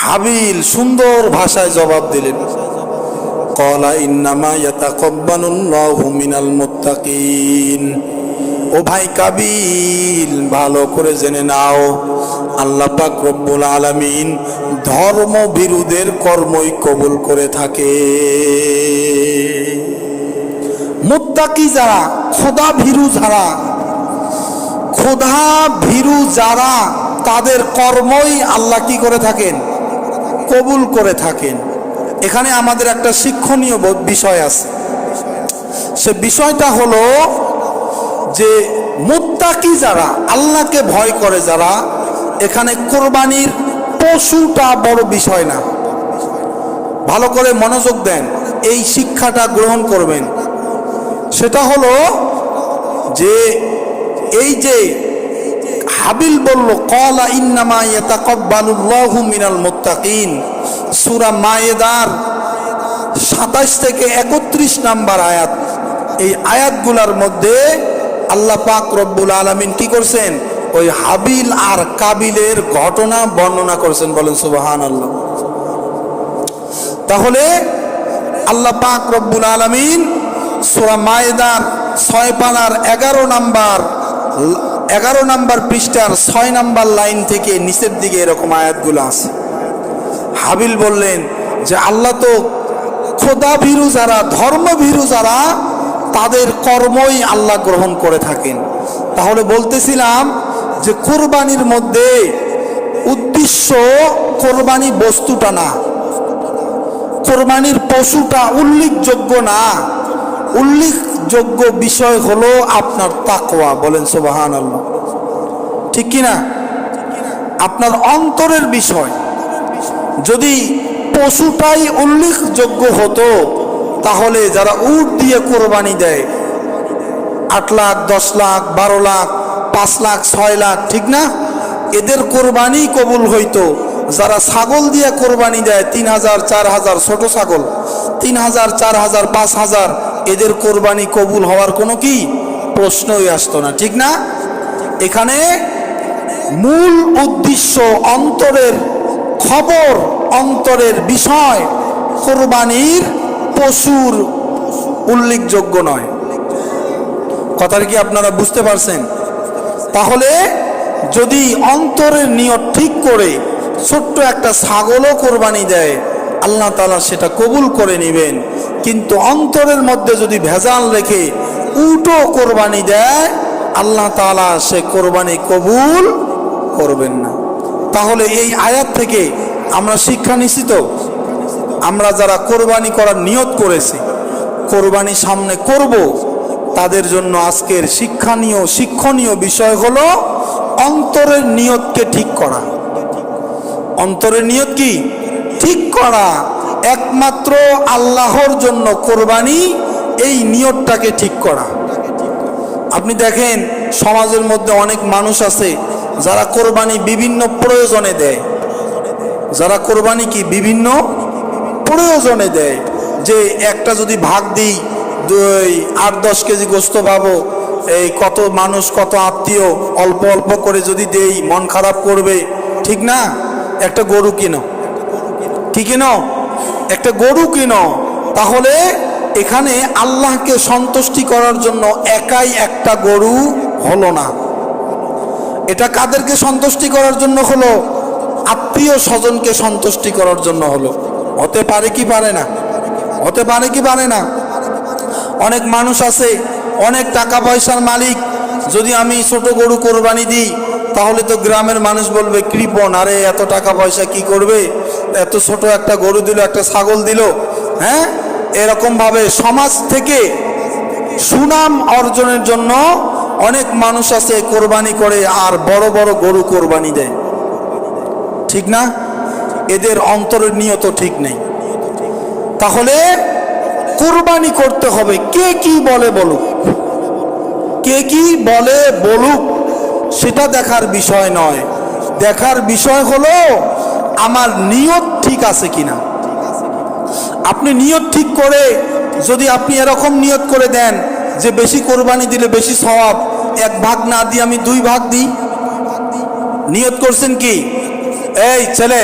হাবিল সুন্দর ভাষায় জবাব দিলেন, ক্বালা ইন্নামা ইয়াতাকাব্বালুল্লাহু মিনাল মুত্তাকিন। ও ভাই কাবিল, ভালো করে জেনে নাও, আল্লাহ পাক রব্বুল আলামিন ধর্ম বিরোধের কর্মই কবুল করে থাকে। মুত্তাকি যারা, খোদা ভীরু যারা, খোদা ভীরু যারা, তাদের কর্মই আল্লাহ কি করে থাকেন? কবুল করে থাকেন। এখানে আমাদের একটা শিক্ষণীয় বিষয় আছে। সে বিষয়টা হলো যে মুত্তাকি যারা, আল্লাহকে ভয় করে যারা, এখানে কোরবানির পশুটা বড় বিষয় না। ভালো করে মনোযোগ দেন, এই শিক্ষাটা গ্রহণ করবেন। সেটা হলো যে এই যে হাবিল বলল ক্বালা ইন্নামা ইয়াতাকাব্বালুল্লাহু মিনাল মুত্তাকিন, সূরা মায়েদার ২৭ থেকে ৩১ নাম্বার আয়াত। এই আয়াতগুলোর মধ্যে আল্লাহ পাক রব্বুল আলামিন কি করছেন? ওই হাবিল আর কাবিলের ঘটনা বর্ণনা করেছেন। বলেন সুবহানাল্লাহ। তাহলে আল্লাহ পাক রব্বুল আলামিন সূরা মায়েদার ৬ পারার ১১ নাম্বার পৃষ্ঠার ৬ নাম্বার লাইন থেকে নিচের দিকে এরকম আয়াতগুলো আছে। হাবিল বললেন যে আল্লাহ তো খোদা ভীরু যারা, ধর্ম ভীরু যারা, তাদের কর্মই আল্লাহ গ্রহণ করে থাকেন। তাহলে বলতেছিলাম যে কোরবানির মধ্যে উদ্দেশ্য কোরবানি বস্তুটা না, কোরবানির পশুটা উল্লেখযোগ্য না। উল্লেখযোগ্য বিষয় হলো আপনার তাকওয়া। বলেন সুবহানাল্লাহ। ঠিক কিনা? আপনার অন্তরের বিষয়। যদি পশুটাই উল্লেখযোগ্য হতো, তাহলে যারা উট দিয়ে কোরবানি দেয় ৮ লাখ, ১০ লাখ, ১২ লাখ, ৫ লাখ, ৬ লাখ, ঠিক না? এদের কোরবানি কবুল হইতো। যারা ছাগল দিয়ে কোরবানি দেয় ৩,০০০, ৪,০০০, ছোট ছাগল ৩,০০০, ৪,০০০, ৫,০০০, এদের কোরবানি কবুল হওয়ার কোনো কি প্রশ্নই আসতো না, ঠিক না? এখানে মূল উদ্দেশ্য অন্তরের খবর, অন্তরের বিষয়। কোরবানির পশুর উল্লেখযোগ্য নয়। কথাটা কি আপনারা বুঝতে পারছেন? তাহলে যদি অন্তরের নিয়ত ঠিক করে ছোট্ট একটা ছাগলও কোরবানি দেয়, আল্লাহ তাআলা সেটা কবুল করে নেবেন। কিন্তু অন্তরের মধ্যে যদি ভেজাল রেখে উটও কোরবানি দেয়, আল্লাহ তাআলা সে কোরবানি কবুল করবেন না। তাহলে এই আয়াত থেকে আমরা শিক্ষা নিশ্চিত, আমরা যারা কোরবানি করার নিয়ত করেছি, কোরবানি সামনে করব, তাদের জন্য আজকের শিক্ষণীয় বিষয় হলো অন্তরের নিয়তকে ঠিক করা। অন্তরের নিয়ত কি? ঠিক করা। একমাত্র আল্লাহর জন্য কোরবানি, এই নিয়তটাকে ঠিক করা। আপনি দেখেন সমাজের মধ্যে অনেক মানুষ আছে যারা কোরবানি বিভিন্ন প্রয়োজনে দেয়। যারা কোরবানি কি বিভিন্ন প্রয়োজনে দেয়, যে একটা যদি ভাগ দিই ৮-১০ কেজি গোস্ত পাবো, এই কত মানুষ, কত আত্মীয়, অল্প অল্প করে যদি দেই মন খারাপ করবে, ঠিক না? একটা গরু কিনো, কি কিনো? একটা গরু কিনো। তাহলে এখানে আল্লাহকে সন্তুষ্টি করার জন্য একাই একটা গরু হলো না। এটা কাদেরকে সন্তুষ্টি করার জন্য হলো? আত্মীয় স্বজনকে সন্তুষ্টি করার জন্য হলো। হতে পারে কি পারে না? হতে পারে কি পারে না? অনেক মানুষ আছে, অনেক টাকা পয়সার মালিক, যদি আমি ছোট গরু কোরবানি দিই, তাহলে তো গ্রামের মানুষ বলবে কৃপণ, আরে এত টাকা পয়সা কি করবে, এত ছোট একটা গরু দিল, একটা ছাগল দিল। হ্যাঁ, এরকমভাবে সমাজ থেকে সুনাম অর্জনের জন্য অনেক মানুষ আছে কোরবানি করে আর বড় বড় গরু কোরবানি দেয়, ঠিক না? এদের অন্তরের নিয়ত ঠিক নেই। তাহলে কোরবানি করতে হবে, কে কি বলে বলুক, কে কি বলে বলুক, সেটা দেখার বিষয় নয়। দেখার বিষয় হলো আমার নিয়ত ঠিক আছে কিনা। আপনি নিয়ত ঠিক করে যদি আপনি এরকম নিয়ত করে দেন যে বেশি কোরবানি দিলে বেশি সওয়াব, 1 ভাগ না দিয়ে আমি 2 ভাগ দিই, নিয়ত করছেন কি? এই ছেলে,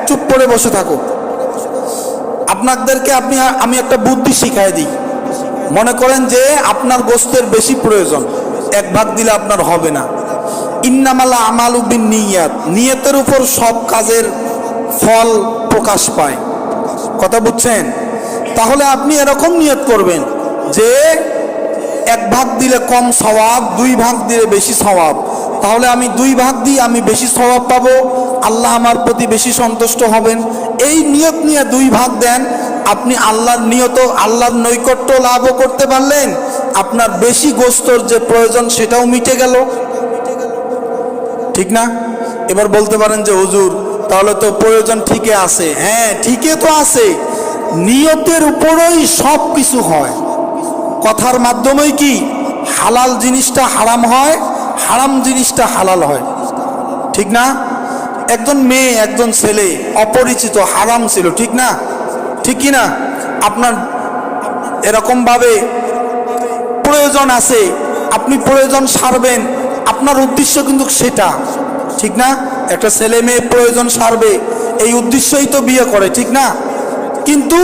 চুপ করে বসে থাকো। আপনাদেরকে আমি একটা বুদ্ধি শিখাই দিই। মনে করেন যে আপনার গোস্তের বেশি প্রয়োজন, 1 ভাগ দিলে আপনার হবে না। ইন্নামাল আমালু বিন্নিয়াত, নিয়তের উপর সব কাজের ফল প্রকাশ পায়। কথা বুঝছেন? তাহলে আপনি এরকম নিয়ত করবেন যে 1 ভাগ দিলে কম সওয়াব, 2 ভাগ দিলে বেশি সওয়াব। তাহলে আমি 2 ভাগ দিই, আমি বেশি সওয়াব পাবো, আল্লাহ আমার প্রতি বেশি সন্তুষ্ট হবেন। এই নিয়ত নিয়ে 2 ভাগ দেন, আপনি আল্লাহর নিয়ত, আল্লাহর নৈকট্য লাভও করতে পারলেন, আপনার বেশি গোস্তর যে প্রয়োজন সেটাও মিটে গেল। ঠিক না? এবার বলতে পারেন যে হুজুর তাহলে তো প্রয়োজন ঠিকই আছে। হ্যাঁ, ঠিকই তো আছে। নিয়তের উপরই সব কিছু হয়। কথার মাধ্যমেই কি হালাল জিনিসটা হারাম হয়, হারাম জিনিসটা হালাল হয়। ঠিক না? একজন মেয়ে, একজন ছেলে অপরিচিত হারাম ছিল, ঠিক না? ঠিক কি না? আপনার এরকমভাবে প্রয়োজন আছে, আপনি প্রয়োজন সারবেন, আপনার উদ্দেশ্য কিন্তু সেটা। ঠিক না? একটা ছেলে মেয়ে প্রয়োজন সারবে, এই উদ্দেশ্যই তো বিয়ে করে, ঠিক না? কিন্তু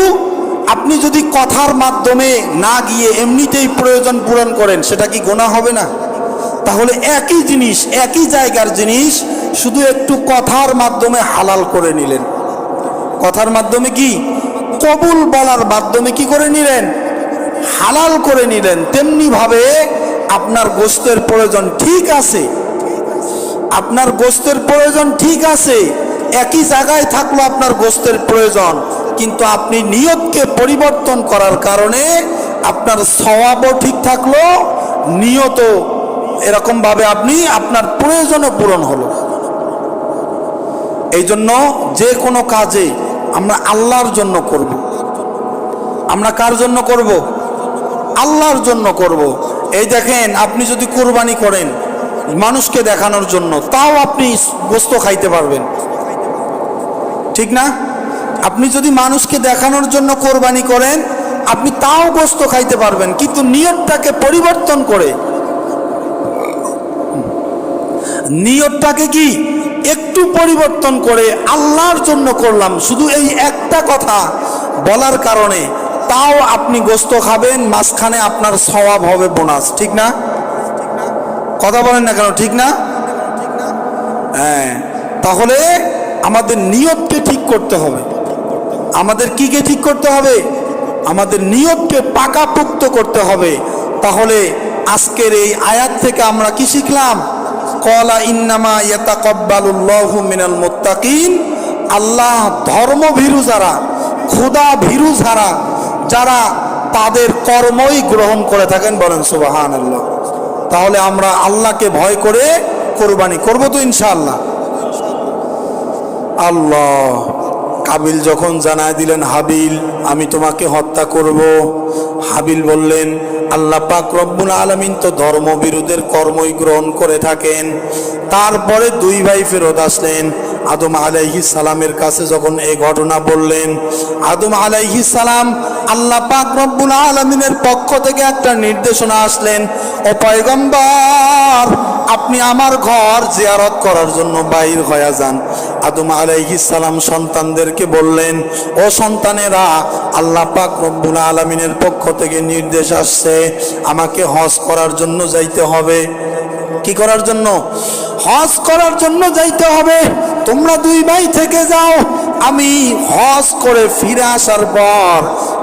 আপনি যদি কথার মাধ্যমে না গিয়ে এমনিতেই প্রয়োজন পূরণ করেন, সেটা কি গুনাহ হবে না? তাহলে একই জিনিস, একই জায়গার জিনিস, শুধু একটু কথার মাধ্যমে হালাল করে নিলেন। কথার মাধ্যমে কি কবুল বলার মাধ্যমে কি করে নিলেন? হালাল করে নিলেন। তেমনি ভাবে আপনার গোস্তের প্রয়োজন ঠিক আছে, আপনার গোস্তের প্রয়োজন ঠিক আছে, একই জায়গায় থাকলো আপনার গোস্তের প্রয়োজন, কিন্তু আপনি নিয়তকে পরিবর্তন করার কারণে আপনার সওয়াবও ঠিক থাকলো, নিয়ত এরকম ভাবে আপনি আপনার প্রয়োজনও পূরণ হলো। এই জন্য যে কোনো কাজে আমরা আল্লাহর জন্য করব। আমরা কার জন্য করব? আল্লাহর জন্য করব। এই দেখেন, আপনি যদি কুরবানি করেন মানুষকে দেখানোর জন্য, তাও আপনি গোস্ত খাইতে পারবেন। ঠিক না? আপনি যদি মানুষকে দেখানোর জন্য কোরবানি করেন, আপনি তাও গোস্ত খাইতে পারবেন, কিন্তু নিয়তটাকে পরিবর্তন করে, নিয়তটাকে কি একটু পরিবর্তন করে আল্লাহর জন্য করলাম, শুধু এই একটা কথা বলার কারণে, তাও আপনি গোস্ত খাবেন, মাঝখানে আপনার সওয়াব হবে বোনাস। ঠিক না? কথা বলেন না কেন? ঠিক না? হ্যাঁ, তাহলে আমাদের নিয়তকে ঠিক করতে হবে। আমাদের কিকে ঠিক করতে হবে? আমাদের নিয়তকে পাকাপোক্ত করতে হবে। তাহলে আজকের এই আয়াত থেকে আমরা কি শিখলাম? ক্বালা ইন্নামা ইয়াতাকাব্বালুল্লাহু মিনাল মুত্তাকিন। আল্লাহ ধর্মভীরু যারা, খোদা ভীরু যারা, তাদের কর্মই গ্রহণ করে থাকেন। বলেন সুবহানাল্লাহ। তাহলে আমরা আল্লাহকে ভয় করে কোরবানি করব তো ইনশাআল্লাহ। আল্লাহ কাবিল যখন জানায় দিলেন, হাবিল আমি তোমাকে হত্যা করব, হাবিল বললেন আল্লাহ পাক রব্বুল আলামিন তো ধর্মবিরোধের কর্মই গ্রহণ করে থাকেন। তারপরে 2 ভাই ফেরত আসলেন, আদম আলাইহিস সালামের কাছে যখন এই ঘটনা বললেন, আদম আলাইহিস সালাম আল্লাহ পাক রব্বুল আলামিনের পক্ষ থেকে একটা নির্দেশনা আসলেন, ও পয়গম্বর আপনি আমার ঘর জিয়ারত করার জন্য বাইর হয়ে যান। আদম আলাইহিস সালাম সন্তানদেরকে বললেন, ও সন্তানেরা, আল্লাহ পাক রব্বুল আলামিনের পক্ষ থেকে নির্দেশ আসছে, আমাকে হজ করার জন্য যাইতে হবে। কি করার জন্য? হজ করার জন্য যাইতে হবে। তোমরা 2 ভাই থেকে যাও, আমি হজ করে ফিরে আসার পর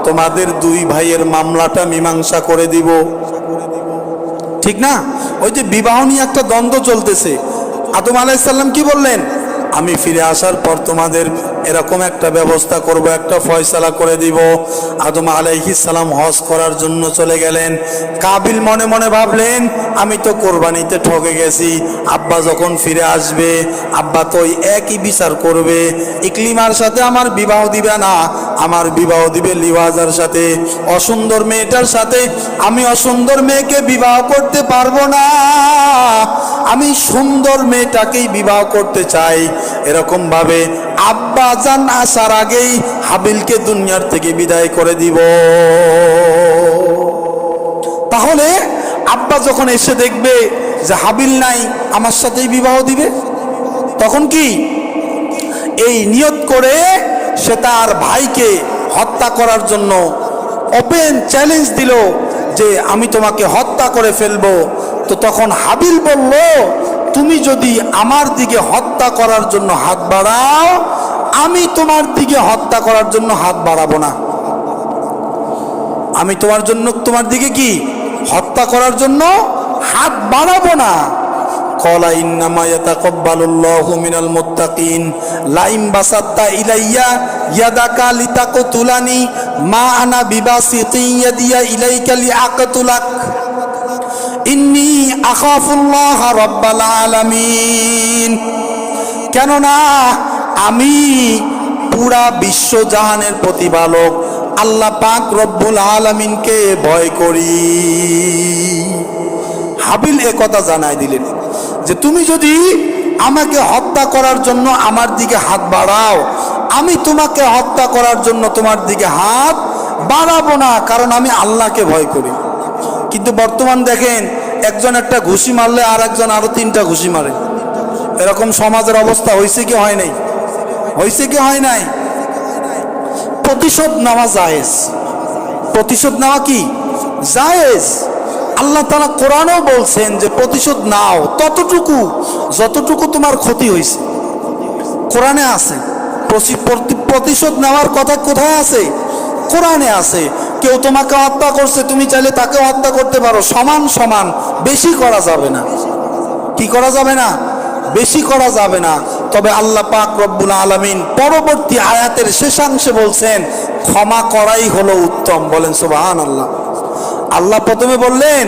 তোমাদের 2 ভাইয়ের মামলাটা মীমাংসা করে দিব। ঠিক না? ওই যে বিবাহ নিয়ে একটা দ্বন্দ্ব চলতেছে, আদম আলাইহিস সালাম কি বললেন? আমি ফিরে আসার পর তোমাদের এরকম একটা ব্যবস্থা করব, একটা ফয়সালা করে দিব। আদম আলাইহিস সালাম হজ করার জন্য চলে গেলেন। কাবিল মনে মনে ভাবলেন, আমি তো কোরবানিতে ঠকে গেছি, আব্বা যখন ফিরে আসবে আব্বা তো ওই একই বিচার করবে, ইকলিমার সাথে আমার বিবাহ দিবে না, আমার বিবাহ দিবে লিওয়াজার সাথে, অসুন্দর মেয়েটার সাথে। আমি অসুন্দর মেয়েকে বিবাহ করতে পারবো না, আমি সুন্দর মেয়েটাকেই বিবাহ করতে চাই। এরকম ভাবে আব্বা জান আসার আগেই হাবিলকে দুনিয়ার থেকে বিদায় করে দিব। তাহলে আব্বা যখন এসে দেখবে যে হাবিল নাই, আমার সাথেই বিবাহ দিবে, তখন কি এই নিয়ত করে সে তার ভাইকে হত্যা করার জন্য ওপেন চ্যালেঞ্জ দিল যে আমি তোমাকে হত্যা করে ফেলবো। তো তখন হাবিল বলল, তুমি যদি আমার দিকে হত্যা করার জন্য হাত বাড়াও, আমি তোমার দিকে হত্যা করার জন্য হাত বাড়াবো না। আমি তোমার দিকে কি হত্যা করার জন্য হাত বাড়াবো না। ক্বালা ইন্নামা ইয়াতাকাব্বালুল্লাহু মিনাল মুত্তাকিন লাইন বাসাত্তা ইলাইয়া ইয়াদাকা লিতাকতুলানি মা আনা বিবাসিতিন ইয়াদিয়া ইলাইকা লিআকতুলাক ইন্নী আখাফুল্লাহ রাব্বাল আলামিন। কেননা আমি পুরা বিশ্বজাহানের প্রতিপালক আল্লাহ পাক রব্বুল আলামিনকে ভয় করি। হাবিল এ কথা জানাই দিলেন যে তুমি যদি আমাকে হত্যা করার জন্য আমার দিকে হাত বাড়াও, আমি তোমাকে হত্যা করার জন্য তোমার দিকে হাত বাড়াবো না, কারণ আমি আল্লাহকে ভয় করি। কিন্তু বর্তমান দেখেন, একজন একটা ঘুষি মারলে আর একজন আরো 3টা ঘুষি মারে। এরকম সমাজের অবস্থা হয়েছে কি হয় নাই? হয়েছে কি হয় নাই? প্রতিশোধ নেওয়া জায়েজ। প্রতিশোধ নেওয়া কি জায়েজ। আল্লাহ তাআলা কোরআনেও বলছেন যে প্রতিশোধ নাও ততটুকু যতটুকু তোমার ক্ষতি হয়েছে। কোরআনে আছে। প্রতিশোধ নেওয়ার কথা কোথায় আছে? কোরআনে আছে। কেউ তোমাকে হত্যা করছে, তুমি চাইলে তাকে হত্যা করতে পারো, সমান সমান, বেশি করা যাবে না। কি করা যাবে না? বেশি করা যাবে না। তবে আল্লাহ পাক রব্বুল আলামিন পরবর্তী আয়াতের শেষাংশে বলছেন ক্ষমা করাই হলো উত্তম। বলেন সুবহানাল্লাহ। আল্লাহ প্রথমে বললেন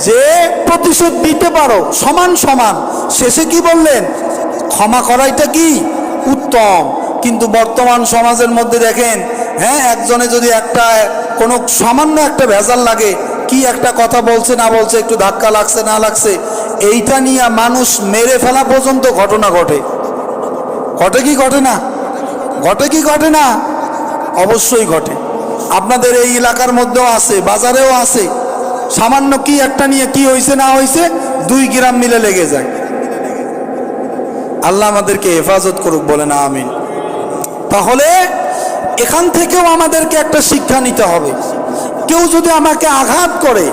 যে প্রতিশোধ দিতে পারো সমান সমান, শেষে কি বললেন? ক্ষমা করাইটা কি উত্তম। কিন্তু বর্তমান সমাজের মধ্যে দেখেন, হ্যাঁ, একজনে যদি কোনো সামান্য একটা ভেজাল লাগে, কি একটা কথা বলছে না বলছে, একটু ধাক্কা লাগছে না লাগছে, এইটা নিয়ে মানুষ মেরে ফেলা পর্যন্ত ঘটনা ঘটে। ঘটে কি ঘটে না? ঘটে কি ঘটে না? অবশ্যই ঘটে। আপনাদের এই এলাকার মধ্যেও আছে, বাজারেও আছে। সামান্য কি একটা নিয়ে কি হয়েছে না হয়েছে 2 গ্রাম মিলে লেগে যায়। আল্লাহ আমাদেরকে হেফাজত করুক, বলে না আমিন। তাহলে এখান থেকেও আমাদেরকে একটা শিক্ষা নিতে হবে। কেউ যদি আমাকে আঘাত করে,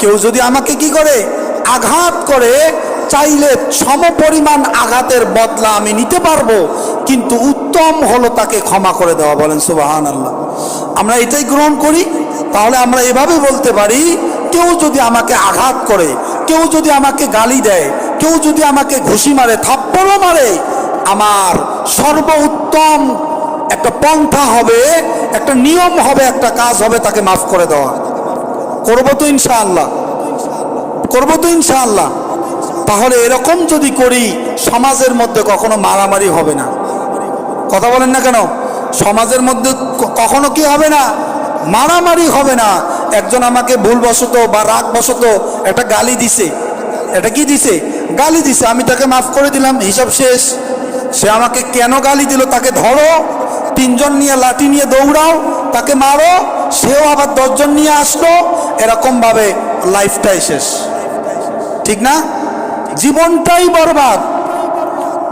কেউ যদি আমাকে কি করে আঘাত করে, চাইলে সমপরিমাণ আঘাতের বদলা আমি নিতে পারবো, কিন্তু উত্তম হলো তাকে ক্ষমা করে দেওয়া। বলেন সুবহানাল্লাহ। আমরা এটাই গ্রহণ করি। তাহলে আমরা এভাবে বলতে পারি, কেউ যদি আমাকে আঘাত করে, কেউ যদি আমাকে গালি দেয়, কেউ যদি আমাকে ঘুষি মারে, থাপ্পড়ও মারে, আমার সর্বোত্তম একটা পন্থা হবে, একটা নিয়ম হবে, একটা কাজ হবে, তাকে মাফ করে দেওয়া। করবো তো ইনশাআল্লাহ? করবো তো ইনশাআল্লাহ? তাহলে এরকম যদি করি, সমাজের মধ্যে কখনো মারামারি হবে না। কথা বলেন না কেন? সমাজের মধ্যে কখনো কি হবে না? মারামারি হবে না। একজন আমাকে ভুলবশত বা রাগবশত একটা গালি দিছে, এটা কি দিছে? গালি দিছে, আমি তাকে মাফ করে দিলাম, হিসাব শেষ। সে আমাকে কেন গালি দিল তাকে ধরো, 3 জন নিয়ে লাঠি নিয়ে দৌড়াও, তাকে মারো, সেও আবার 10 জন নিয়ে আসলো, এরকম ভাবে লাইফটাই শেষ। ঠিক না? জীবনটাই বরবাদ।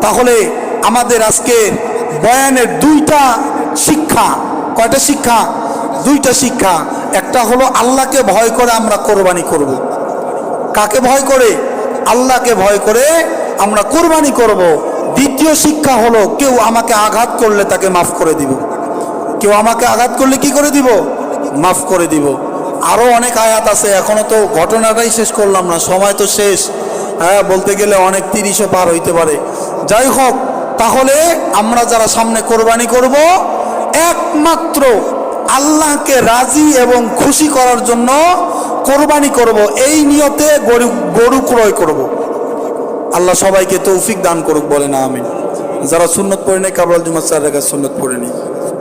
তাহলে আমাদের আজকে বয়ানের 2টা শিক্ষা। কয়টা শিক্ষা? 2টা শিক্ষা। একটা হলো আল্লাহকে ভয় করে আমরা কোরবানি করব। কাকে ভয় করে? আল্লাহকে ভয় করে আমরা কোরবানি করব। দ্বিতীয় শিক্ষা হলো, কেউ আমাকে আঘাত করলে তাকে মাফ করে দিব। কেউ আমাকে আঘাত করলে কি করে দিব? মাফ করে দিব। আরো অনেক আয়াত আছে, এখনো তো ঘটনাটাই শেষ করলাম না, সময় তো শেষ। হ্যাঁ, বলতে গেলে অনেক 30ও পার হইতে পারে। যাই হোক, তাহলে আমরা যারা সামনে কোরবানি করব, একমাত্র আল্লাহকে রাজি এবং খুশি করার জন্য কোরবানি করব, এই নিয়তে গরু ক্রয় করব। আল্লাহ সবাইকে তৌফিক দান করুক, বলে না আমিন। যারা সুন্নত পড়ে নেই, কাবরাল জুমার 4 রাকাত সুন্নত পড়ে নেই।